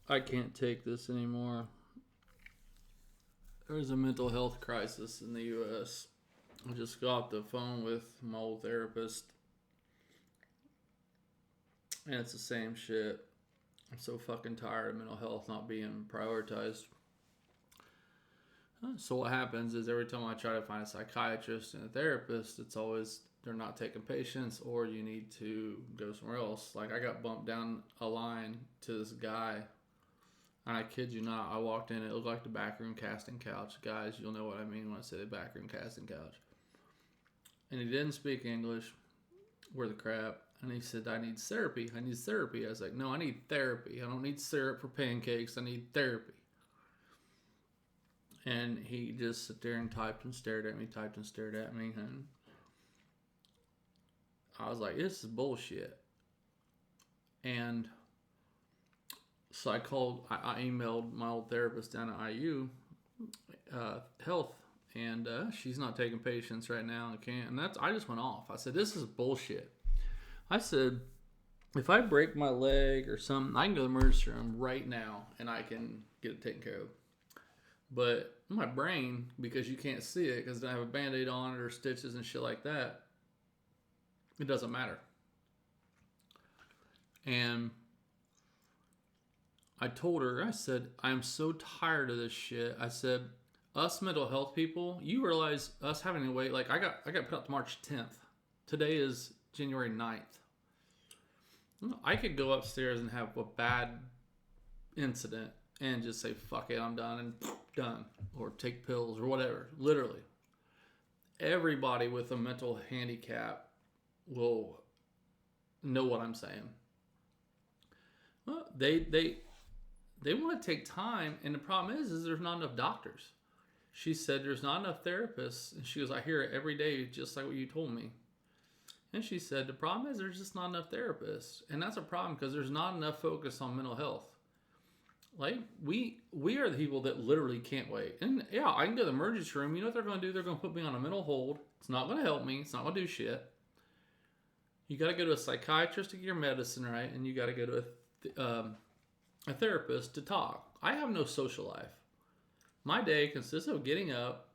I can't take this anymore. There's a mental health crisis in the U.S. I just got off the phone with my old therapist, and it's the same shit. I'm so fucking tired of mental health not being prioritized. So what happens is every time I try to find a psychiatrist and a therapist, it's always they're not taking patients or you need to go somewhere else. Like I got bumped down a line to this guy, and I kid you not, I walked in, it looked like the backroom casting couch. Guys, you'll know what I mean when I say the backroom casting couch. And he didn't speak English, worth the crap. And he said, I need therapy. I need therapy. I was like, no, I need therapy. I don't need syrup for pancakes. I need therapy. And he just sat there and typed and stared at me, And I was like, this is bullshit. And so I emailed my old therapist down at IU Health, and she's not taking patients right now and can't. And I just went off. I said, this is bullshit. I said, if I break my leg or something, I can go to the emergency room right now and I can get it taken care of. But my brain, because you can't see it, because I have a Band-Aid on it or stitches and shit like that, it doesn't matter. And I told her, I said, I'm so tired of this shit. I said, us mental health people, you realize us having to wait, like I got put up to March 10th. Today is January 9th. I could go upstairs and have a bad incident and just say, fuck it, I'm done, and done. Or take pills or whatever. Literally. Everybody with a mental handicap will know what I'm saying. Well, they want to take time, and the problem is there's not enough doctors. She said there's not enough therapists, and she goes, I hear it every day, just like what you told me. And she said the problem is there's just not enough therapists, and that's a problem because there's not enough focus on mental health. Like we are the people that literally can't wait. And yeah, I can go to the emergency room. You know what they're going to do? They're going to put me on a mental hold. It's not going to help me. It's not going to do shit. You got to go to a psychiatrist to get your medicine right, and you got to go to a therapist to talk. I have no social life. My day consists of getting up.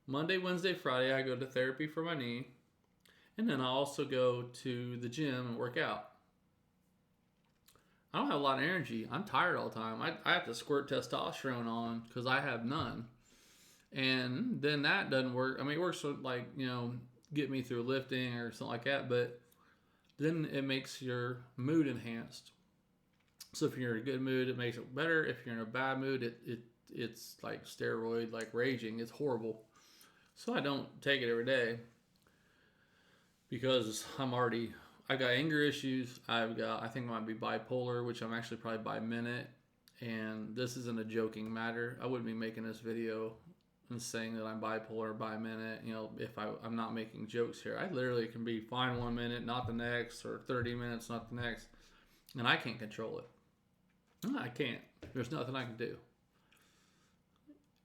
Monday, Wednesday, Friday, I go to therapy for my knee. And then I also go to the gym and work out. I don't have a lot of energy. I'm tired all the time. I have to squirt testosterone on because I have none. And then that doesn't work. I mean, it works to like, get me through lifting or something like that. But then it makes your mood enhanced. So if you're in a good mood, it makes it better. If you're in a bad mood, it's like steroid, like raging. It's horrible. So I don't take it every day because I got anger issues. I think I might be bipolar, which I'm actually probably by minute. And this isn't a joking matter. I wouldn't be making this video and saying that I'm bipolar by minute. If I'm not making jokes here. I literally can be fine 1 minute, not the next, or 30 minutes, not the next. And I can't control it. I can't. There's nothing I can do.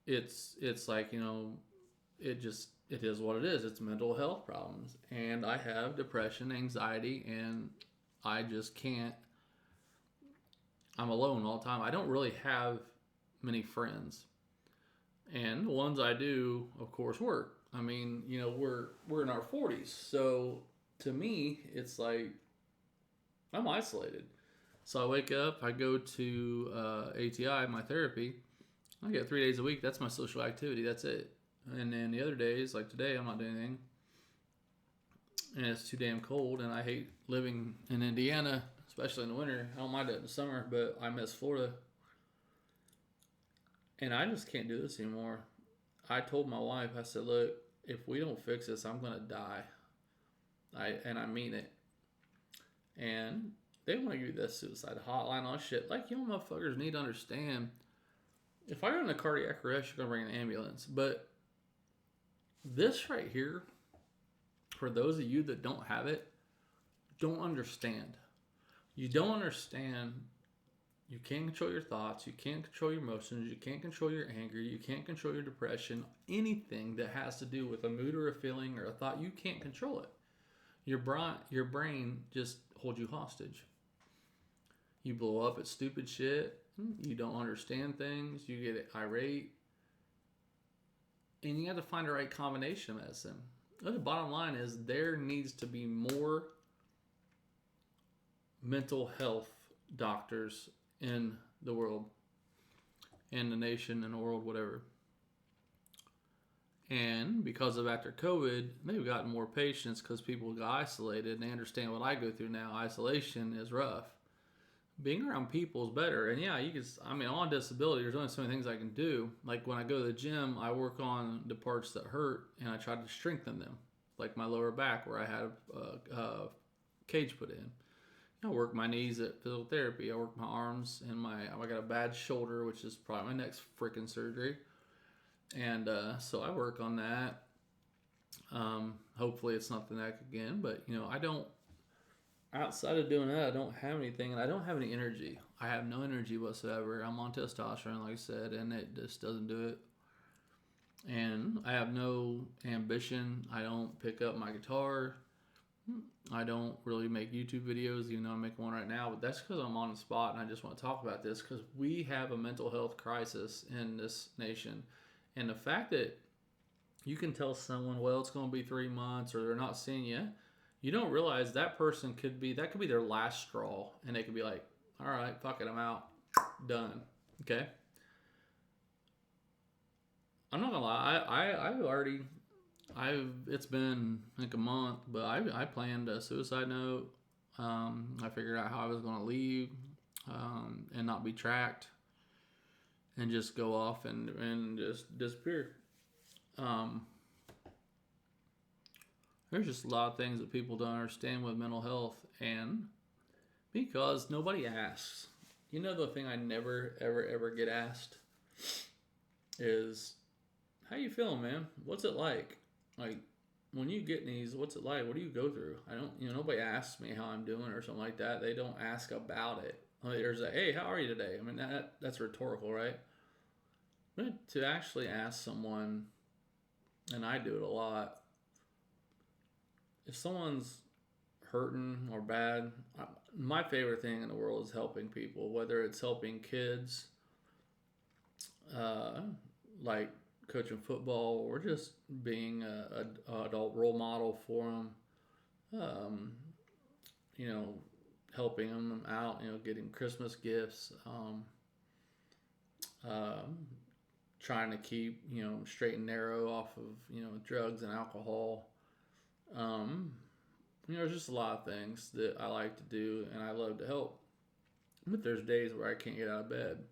It's like, it is what it is. It's mental health problems. And I have depression, anxiety, and I just can't. I'm alone all the time. I don't really have many friends. And the ones I do, of course, work. I mean, we're in our 40s. So to me, it's like I'm isolated. So I wake up, I go to ATI, my therapy. I get 3 days a week. That's my social activity. That's it. And then the other days, like today, I'm not doing anything. And it's too damn cold. And I hate living in Indiana, especially in the winter. I don't mind it in the summer, but I miss Florida. And I just can't do this anymore. I told my wife, I said, look, if we don't fix this, I'm going to die. I mean it. And they want to give you this suicide hotline, all shit. Like, motherfuckers need to understand. If I got in a cardiac arrest, you're going to bring an ambulance. But this right here, for those of you that don't have it, don't understand. You don't understand. You can't control your thoughts. You can't control your emotions. You can't control your anger. You can't control your depression. Anything that has to do with a mood or a feeling or a thought, you can't control it. Your brain just holds you hostage. You blow up at stupid shit. You don't understand things. You get irate. And you have to find the right combination of medicine. But the bottom line is there needs to be more mental health doctors in the world, in the nation, in the world, whatever. And because of after COVID, they've gotten more patients because people got isolated and they understand what I go through now. Isolation is rough. Being around people is better. And yeah, I'm on disability. There's only so many things I can do. Like when I go to the gym, I work on the parts that hurt and I try to strengthen them. Like my lower back where I had a cage put in. I work my knees at physical therapy. I work my arms and I got a bad shoulder, which is probably my next freaking surgery. And so I work on that. Hopefully it's not the neck again, but I don't, outside of doing that, I don't have anything, and I don't have any energy. I have no energy whatsoever. I'm on testosterone, like I said, and it just doesn't do it. And I have no ambition. I don't pick up my guitar. I don't really make YouTube videos, even though I'm making one right now, but that's because I'm on the spot and I just want to talk about this because we have a mental health crisis in this nation. And the fact that you can tell someone, well, it's going to be 3 months or they're not seeing you, you don't realize that person could be their last straw. And they could be like, all right, fuck it, I'm out. Done. Okay? I'm not going to lie. It's been like a month, but I planned a suicide note. I figured out how I was going to leave and not be tracked. And just go off and just disappear. There's just a lot of things that people don't understand with mental health, and because nobody asks. The thing I never, ever get asked is, how you feeling, man? What's it like? Like, when you get these, what's it like? What do you go through? I don't, nobody asks me how I'm doing or something like that. They don't ask about it. Like, there's a, hey, how are you today? I mean, that's rhetorical, right? But to actually ask someone, and I do it a lot, if someone's hurting or bad, my favorite thing in the world is helping people, whether it's helping kids, like coaching football, or just being an adult role model for them, helping them out, getting Christmas gifts, trying to keep, straight and narrow off of, drugs and alcohol. There's just a lot of things that I like to do and I love to help. But there's days where I can't get out of bed.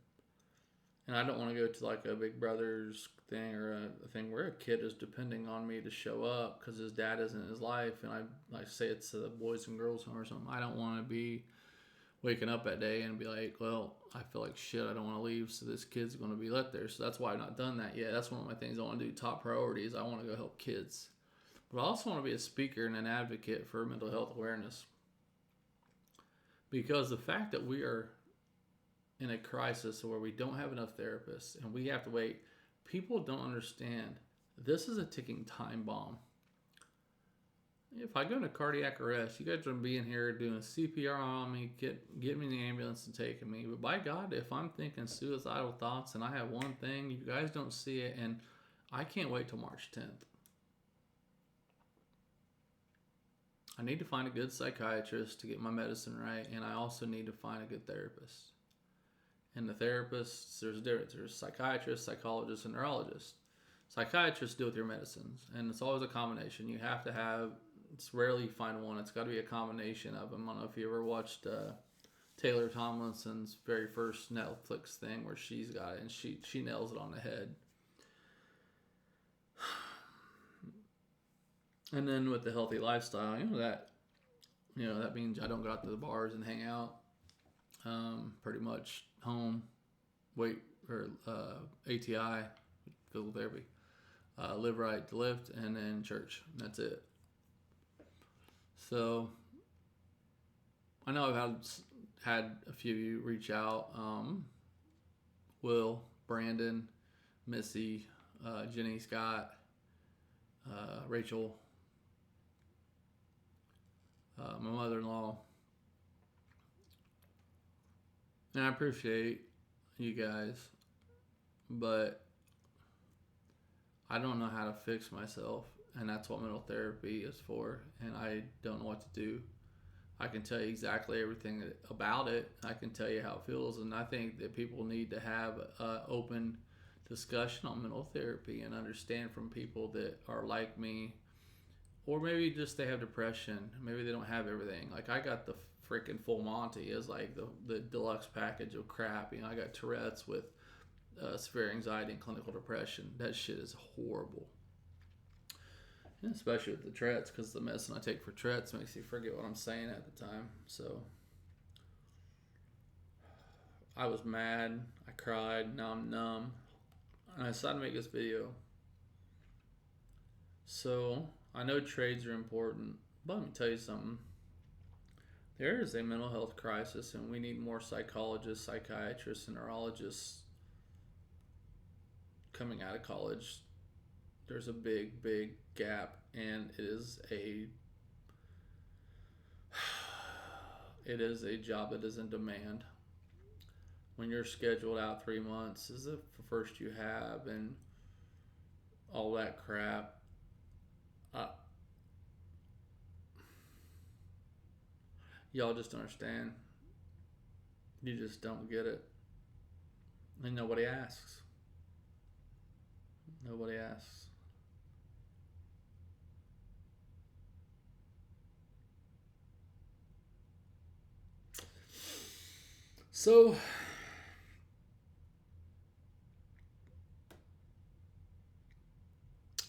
And I don't want to go to like a Big Brother's thing or a thing where a kid is depending on me to show up because his dad isn't in his life. And I say it's the Boys and Girls Home or something. I don't want to be waking up that day and be like, well, I feel like shit, I don't want to leave, so this kid's going to be left there. So that's why I've not done that yet. That's one of my things I want to do. Top priorities, I want to go help kids. But I also want to be a speaker and an advocate for mental health awareness. Because the fact that we are in a crisis where we don't have enough therapists and we have to wait, people don't understand. This is a ticking time bomb. If I go into cardiac arrest, you guys are going to be in here doing CPR on me, get me in the ambulance and taking me. But by God, if I'm thinking suicidal thoughts and I have one thing, you guys don't see it, and I can't wait till March 10th. I need to find a good psychiatrist to get my medicine right, and I also need to find a good therapist. And the therapists, there's a difference. There's psychiatrists, psychologists, and neurologists. Psychiatrists deal with your medicines, and it's always a combination. You have to have, it's rarely you find one. It's got to be a combination of them. I don't know if you ever watched Taylor Tomlinson's very first Netflix thing where she's got it, and she nails it on the head. And then with the healthy lifestyle, that means I don't go out to the bars and hang out. Pretty much home, ATI, physical therapy, live right to lift, and then church. That's it. So I know I've had a few of you reach out. Will, Brandon, Missy, Jenny, Scott, Rachel, my mother-in-law, And I appreciate you guys, but I don't know how to fix myself, and that's what mental therapy is for. And I don't know what to do. I can tell you exactly everything about it. I can tell you how it feels, and I think that people need to have an open discussion on mental therapy and understand from people that are like me, or maybe just they have depression. Maybe they don't have everything. Like I got the freaking full Monty is like the deluxe package of crap. I got Tourette's with severe anxiety and clinical depression. That shit is horrible. And especially with the Tourette's, because the medicine I take for Tourette's makes you forget what I'm saying at the time. So I was mad. I cried. Now I'm numb. And I decided to make this video. So I know trades are important, but let me tell you something. There is a mental health crisis, and we need more psychologists, psychiatrists, and neurologists coming out of college. There's a big, big gap, and it is a job that is in demand. When you're scheduled out 3 months, is the first you have, and all that crap. Y'all just don't understand. You just don't get it. And nobody asks. Nobody asks. So,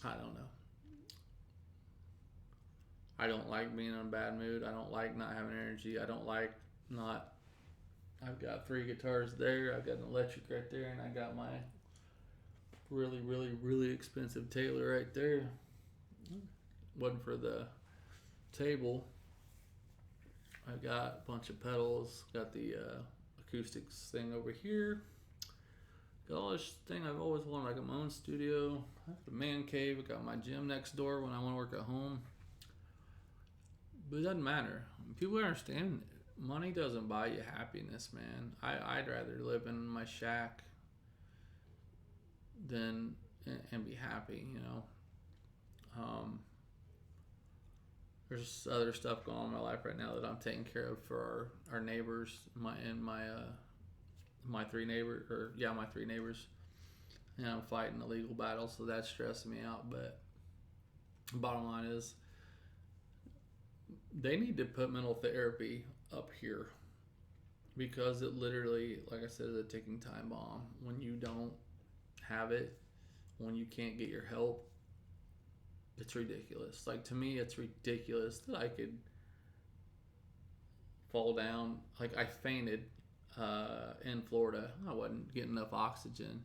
I don't know. I don't like being in a bad mood. I don't like not having energy. I don't like not. I've got 3 guitars there. I've got an electric right there, and I got my really, really, really expensive Taylor right there. Wasn't for the table. I've got a bunch of pedals. Got the acoustics thing over here. Got all this thing I've always wanted. I got my own studio. I have a man cave. I got my gym next door when I want to work at home. But it doesn't matter. People understand money doesn't buy you happiness, man. I'd rather live in my shack than and be happy, There's other stuff going on in my life right now that I'm taking care of for our neighbors, my 3 neighbors, my 3 neighbors. And I'm fighting a legal battle, so that's stressing me out. But the bottom line is, they need to put mental therapy up here, because it literally, like I said, is a ticking time bomb. When you don't have it, when you can't get your help, it's ridiculous. Like, to me, it's ridiculous that I could fall down. Like, I fainted in Florida. I wasn't getting enough oxygen.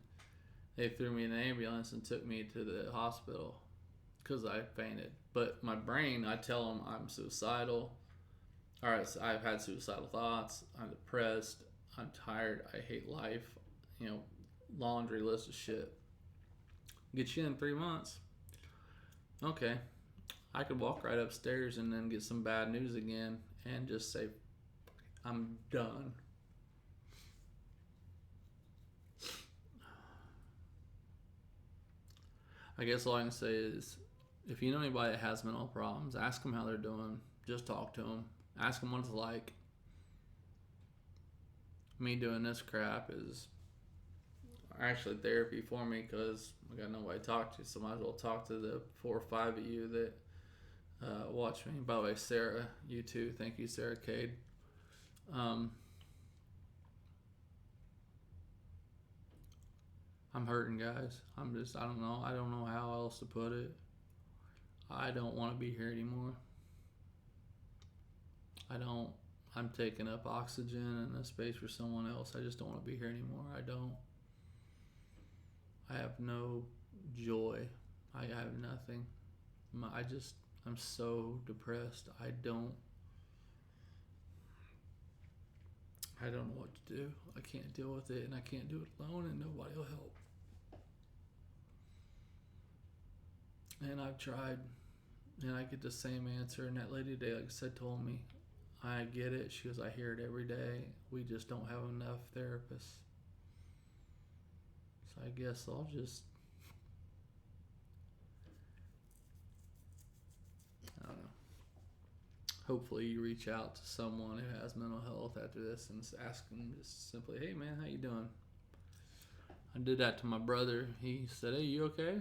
They threw me in an ambulance and took me to the hospital because I fainted. But my brain, I tell them I'm suicidal. All right, so I've had suicidal thoughts. I'm depressed. I'm tired. I hate life. Laundry list of shit. Get you in 3 months. Okay, I could walk right upstairs and then get some bad news again and just say, I'm done. I guess all I can say is, if you know anybody that has mental problems, ask them how they're doing. Just talk to them. Ask them what it's like. Me doing this crap is actually therapy for me, because I got nobody to talk to, so might as well talk to the 4 or 5 of you that watch me. By the way, Sarah, you too. Thank you, Sarah Cade. I'm hurting, guys. I don't know how else to put it. I don't want to be here anymore. I'm taking up oxygen and a space for someone else. I just don't want to be here anymore. I have no joy. I have nothing. I'm so depressed. I don't know what to do. I can't deal with it, and I can't do it alone, and nobody will help. And I've tried, and I get the same answer. And that lady today, like I said, told me, I get it. She goes, I hear it every day. We just don't have enough therapists. So I guess I'll just, I don't know. Hopefully you reach out to someone who has mental health after this and ask them just simply, hey man, how you doing? I did that to my brother. He said, hey, you okay?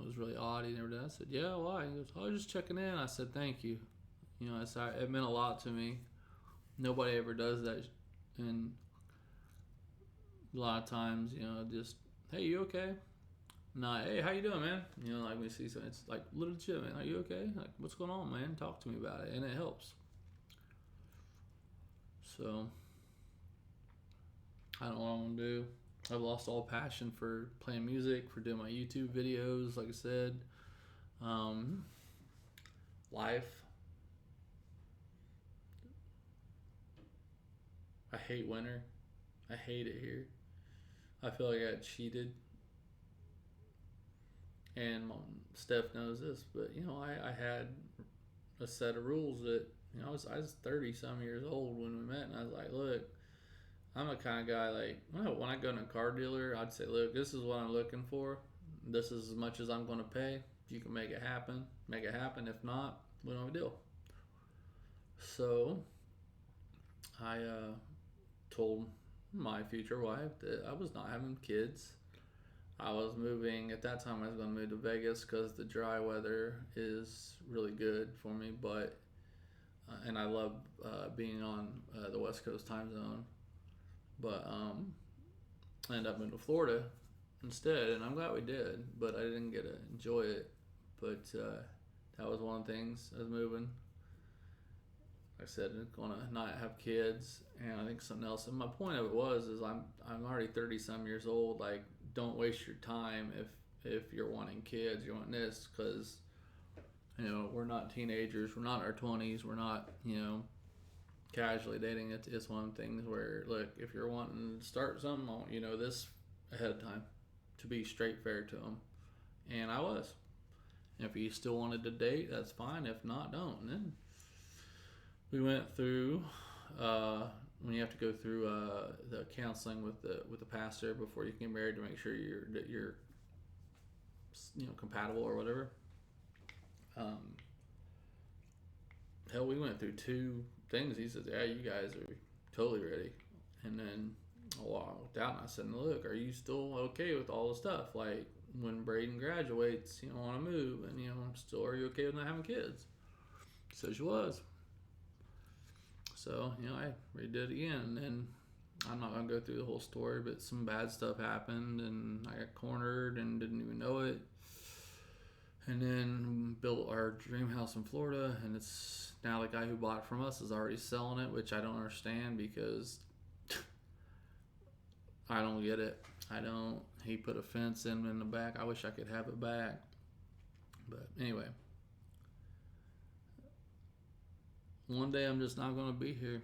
It was really odd. He never did. I said, yeah, why? He goes, I was just checking in. I said, thank you. You know, it meant a lot to me. Nobody ever does that. And a lot of times, you know, just, hey, you okay? Not, hey, how you doing, man? You know, like we see something, it's like, little shit, man. Are you okay? Like, what's going on, man? Talk to me about it. And it helps. So, I don't know what I'm going to do. I've lost all passion for playing music, for doing my YouTube videos, like I said. Life. I hate winter. I hate it here. I feel like I got cheated. And Steph knows this, but you know, I had a set of rules that, you know, I was 30 some years old when we met, and I was like, look, I'm the kind of guy, like, when I go to a car dealer, I'd say, look, this is what I'm looking for. This is as much as I'm going to pay. If you can make it happen, make it happen. If not, we don't have a deal. So I told my future wife that I was not having kids. I was moving, at that time I was going to move to Vegas because the dry weather is really good for me, but and I love being on the West Coast time zone. But I ended up moving to Florida instead, and I'm glad we did, but I didn't get to enjoy it. But that was one of the things. I was moving. Like I said, I'm going to not have kids, and I think something else. And my point of it is I'm already 30 some years old. Like, don't waste your time if you're wanting kids, you're wanting this, because, you know, we're not teenagers, we're not in our 20s, we're not, you know, casually dating. It's one of the things where, look, if you're wanting to start something, I want you know this ahead of time, to be straight fair to them. And I was. If you still wanted to date, that's fine. If not, don't. And then we went through when you have to go through the counseling with the pastor before you can get married to make sure you're you know, compatible or whatever. Hell, we went through 2 things. He says, yeah, you guys are totally ready. And then I walked out and I said, look, are you still okay with all the stuff? Like, when Braden graduates, you know, want to move, and, you know, are you okay with not having kids? So she was. So, you know, I redid it again, and I'm not going to go through the whole story, but some bad stuff happened, and I got cornered and didn't even know it. And then built our dream house in Florida, and it's now the guy who bought it from us is already selling it, which I don't understand because I don't get it. I don't. He put a fence in the back. I wish I could have it back. But anyway, one day I'm just not going to be here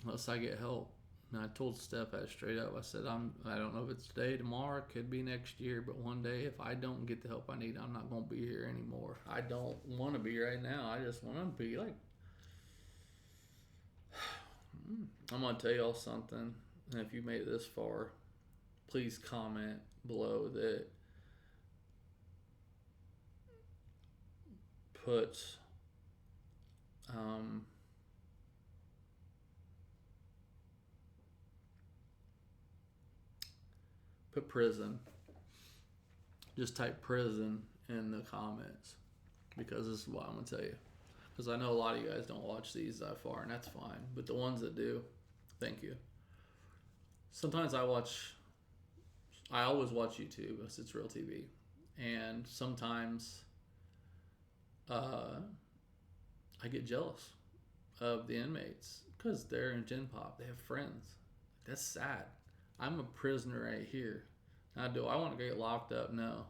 unless I get help. And I told Steph that straight up. I said, I don't know if it's today, tomorrow, could be next year, but one day if I don't get the help I need, I'm not going to be here anymore. I don't want to be right now. I just want to be like, I'm going to tell y'all something. And if you made it this far, please comment below that puts put prison. Just type prison in the comments, because this is what I'm going to tell you. Because I know a lot of you guys don't watch these that far, and that's fine. But the ones that do, thank you. Sometimes I always watch YouTube because it's real TV. And sometimes I get jealous of the inmates because they're in Gen Pop. They have friends. That's sad. I'm a prisoner right here. Now, do I want to get locked up? No.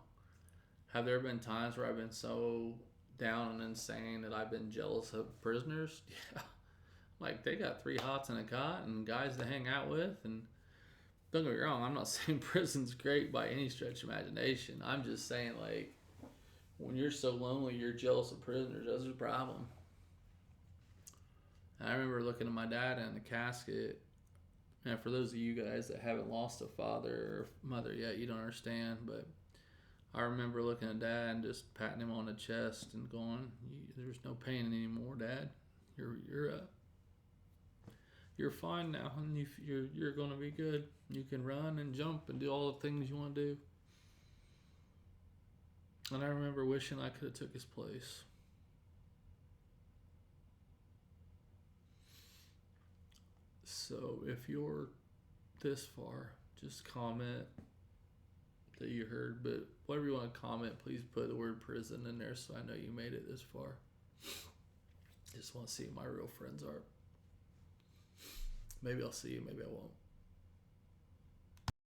Have there been times where I've been so down and insane that I've been jealous of prisoners? Yeah. Like, they got 3 hots in a cot and guys to hang out with. And don't get me wrong, I'm not saying prison's great by any stretch of imagination. I'm just saying, like, when you're so lonely, you're jealous of prisoners. That's a problem. And I remember looking at my dad in the casket. And for those of you guys that haven't lost a father or mother yet, you don't understand. But I remember looking at Dad and just patting him on the chest and going, "There's no pain anymore, Dad. You're fine now, and you're gonna be good. You can run and jump and do all the things you want to do." And I remember wishing I could have took his place. So if you're this far, just comment that you heard. But whatever you want to comment, please put the word prison in there so I know you made it this far. Just want to see who my real friends are. Maybe I'll see you, maybe I won't.